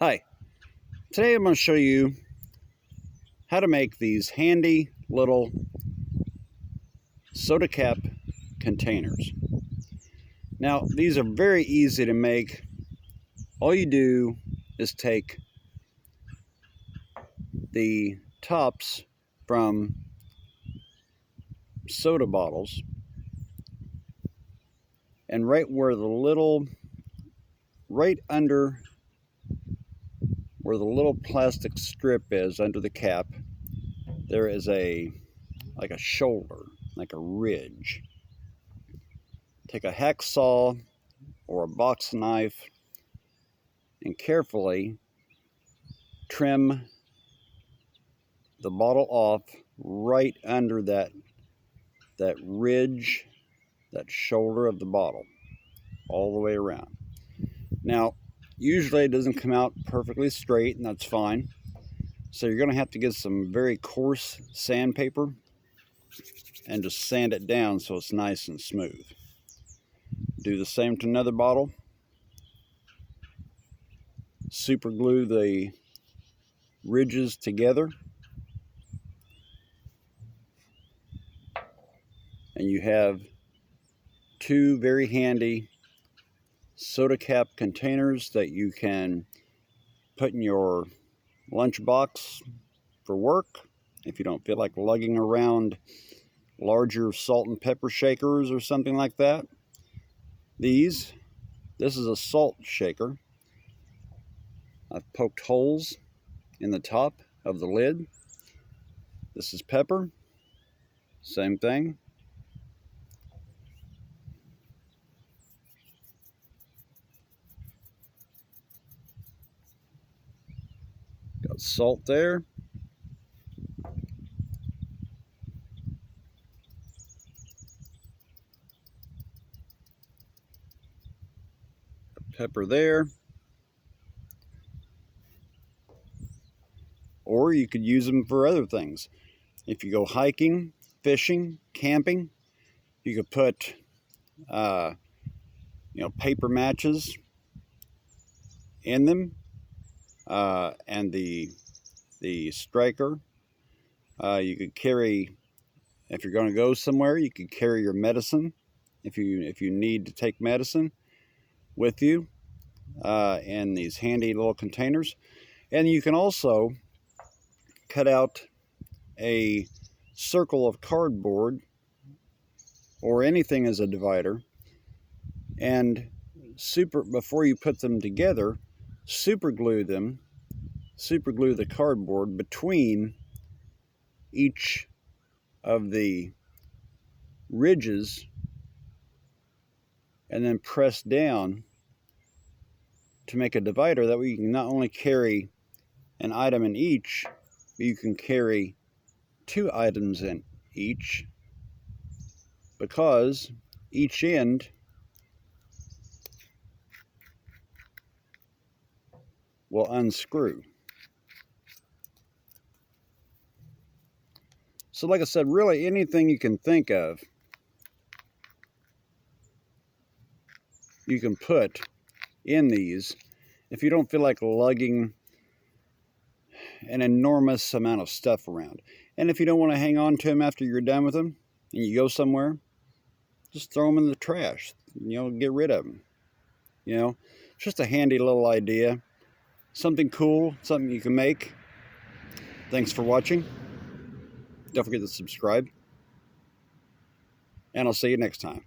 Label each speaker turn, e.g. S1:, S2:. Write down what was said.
S1: Hi, today I'm going to show you how to make these handy little soda cap containers. Now, these are very easy to make. All you do is take the tops from soda bottles and right under where the little plastic strip is under the cap, there is like a shoulder, like a ridge. Take a hacksaw or a box knife and carefully trim the bottle off right under that ridge, that shoulder of the bottle, all the way around. Now, usually it doesn't come out perfectly straight, and that's fine. So you're going to have to get some very coarse sandpaper and just sand it down so it's nice and smooth. Do the same to another bottle. Super glue the ridges together, and you have two very handy soda cap containers that you can put in your lunchbox for work if you don't feel like lugging around larger salt and pepper shakers or something like that. This is a salt shaker. I've poked holes in the top of the lid. This is pepper, same thing. Got salt there. Pepper there. Or you could use them for other things. If you go hiking, fishing, camping, you could put paper matches in them, and the striker. You could carry, if you're going to go somewhere, you could carry your medicine if you need to take medicine with you in these handy little containers. And you can also cut out a circle of cardboard or anything as a divider, and before you put them together, super glue the cardboard between each of the ridges, and then press down to make a divider. That way you can not only carry an item in each, but you can carry two items in each, because each end will unscrew. So like I said, really anything you can think of, you can put in these if you don't feel like lugging an enormous amount of stuff around. And if you don't want to hang on to them after you're done with them and you go somewhere, just throw them in the trash. Get rid of them. It's just a handy little idea. Something cool, something you can make. Thanks for watching. Don't forget to subscribe. And I'll see you next time.